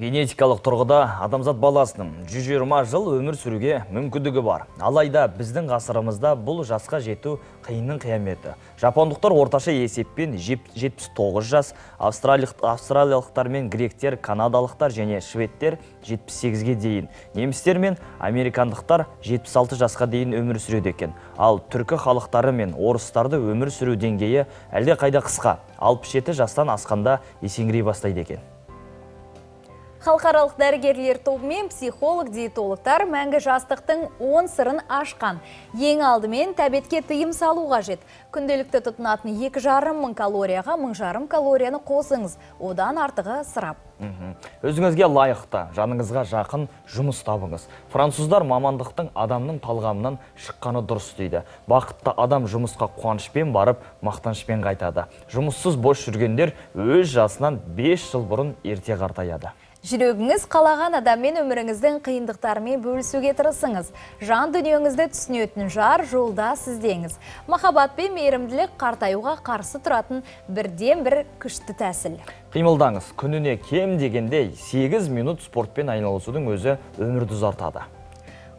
Генетикалық тұрғыда адамзат баласының 120 жыл өмір сүруге мүмкіндігі бар. Алайда біздің ғасырымызда бұл жасқа жету қиынның қияметі. Жапондықтар орташа есеппен 79 жас, австралиялықтар мен гректер, канадалықтар және шведтер 78-ге дейін. Немістер мен американдықтар 76 жасқа дейін өмір сүреді екен. Ал түркі халықтары мен орыстарды өмір сүру деңгейі әлде қайда қысқа. 67 жастан асқанда есеңгірей бастайды екен. Халықаралық дәрігерлер тобы мен психолог-диетологтар мәңгі жастықтың 10 сырын ашқан. Ең алдымен тәбетке тыйым салу қажет. Күнделікті тұтынатын 2,5 мың калорияға 1,5 калорияны қосыңыз. Одан артығы сырап. Өзіңізге лайықты, жаныңызға жақын жұмыс табыңыз. Француздар мамандықтың адамның талғамынан шыққаны дұрыс дейді. Бақытты адам жұмысқа қуанышпен барып, мақтанышпен қайтады. Жұмыссыз бос жүргендер өз жасынан 5 жыл бұрын ерте қартаяды. Жүрегіңіз қалаған адаммен өміріңіздің қиындықтарымен бөлісуге тырысыңыз. Жан дүниеңізді түсінетін жар жолда сіздеңіз. Махаббат пен мейірімділік қартаюға қарсы тұратын бірден бір күшті тәсіл. Қимылдаңыз. Күніне кем дегенде 8 минут спортпен айналысудың өзі өмірді ұзартады.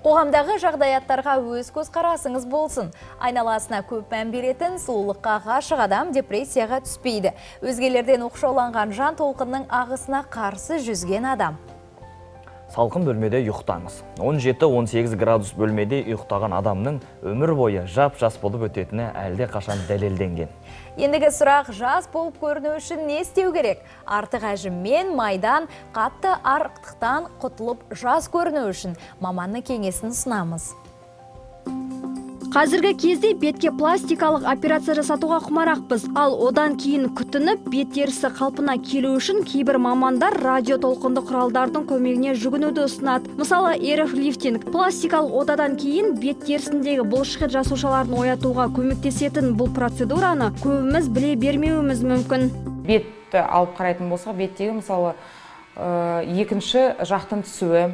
Қоғамдағы жағдаяттарға өз көзқарасыңыз болсын. Айналасына көп мән беретін, сұлулыққа ғашық адам депрессияға түспейді. Өзгелерден оқшауланған жан толқынның ағысына қарсы жүзген адам. Салқын бөлмеде ұйықтаңыз. 17-18 градус бөлмеде ұйықтаған адамның өмір бойы жап-жас болып өтетіні әлде қашан дәлелденген. Ендігі сұрақ, жас болып көріну үшін не істеу керек? Артық әжіммен, майдан, қатты арықтықтан құтылып жас көріну үшін маманның кеңесін ұсынамыз. Қазіргі кезде бетке пластикалық операция жасатуға құмарақпыз, ал одан кейін күтініп, бет терісі қалпына келу үшін кейбір мамандар радио толқынды құралдардың көмегіне жүгінуді ұсынады. Мысалы, RF лифтинг пластикалық одадан кейін бет терісіндегі бұлшықет жасушаларын оятуға көмектесетін бұл процедураны көбіміз біле бермеуіміз мүмкін. Бетті алып қарайтын болса, беттегі мысалы екінші жақтың түсуі,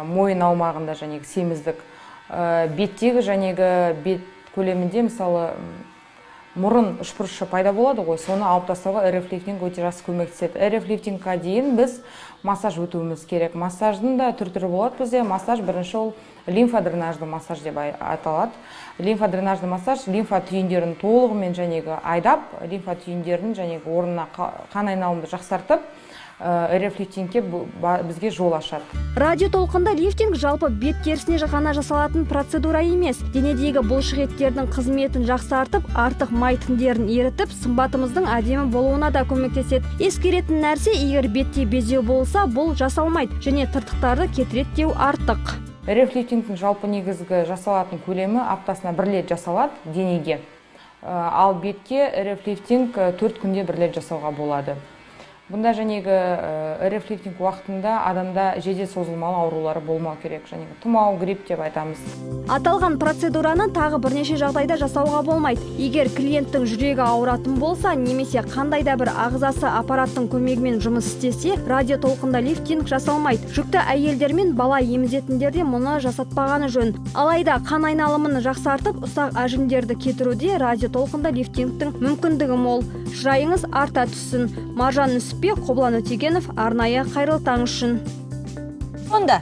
мойын аумағында және семіздік, беттегі жәнегі бет көлемінде мысалы мұрын үшбұрышы пайда болады ғой, соны алып тастауға RF лифтинг өте жақсы көмектеседі. RF лифтингқа дейін біз массаж өтуіміз керек. Массаждың да түр-түрі болады бізде. Массаж бірінші ол лимфодренажды массаж деп аталады. Лимфодренажды массаж лимфа түйіндерін толығымен жәнегі айдап, лимфа түйіндерін жәнегі орнына қан айналымды жақсартып, RF лифтингке бізге жол ашады. Радио толқында лифтинг жалпы бет терісіне ғана жасалатын процедура емес. Денедегі бұлшықеттердің қызметін жақсартып, артық май тіндерін ерітіп, сымбатымыздың әдемі болуына да көмектеседі. Ескеретін нәрсе, егер бетте безеу болса, бұл жасалмайды және тыртықтарды кетіреді деу артық. RF лифтингтің жалпы негізгі жасалатын көлемі аптасына 1 рет жасалады денеге. Ал бетке RF лифтинг 4 күнде 1 рет жасауға болады. Бұнда жәнегі RF лифтинг уақытында адамда жедел созылмалы аурулары болмау керек. Жәнегі тұмау, грипп деп айтамыз. Аталған процедураны тағы бірнеше жағдайда жасауға болмайды. Егер клиенттің жүрегі ауыратын болса, немесе қандай да бір ағзасы аппараттың көмегімен жұмыс істесе, радио толқында лифтинг жасалмайды. Жүкті әйелдер мен бала емізетіндерде мұны жасатпағаны жөн. Алайда қан айналымын жақсартып, ұсақ әжімдерді кетіруде радио толқында лифтингтің мүмкіндігі мол. Шырайыңыз арта түссін. Маржан Нүсіпбек, Қоблан Өтегенов, арнайы Қайырлы таң үшін. Онда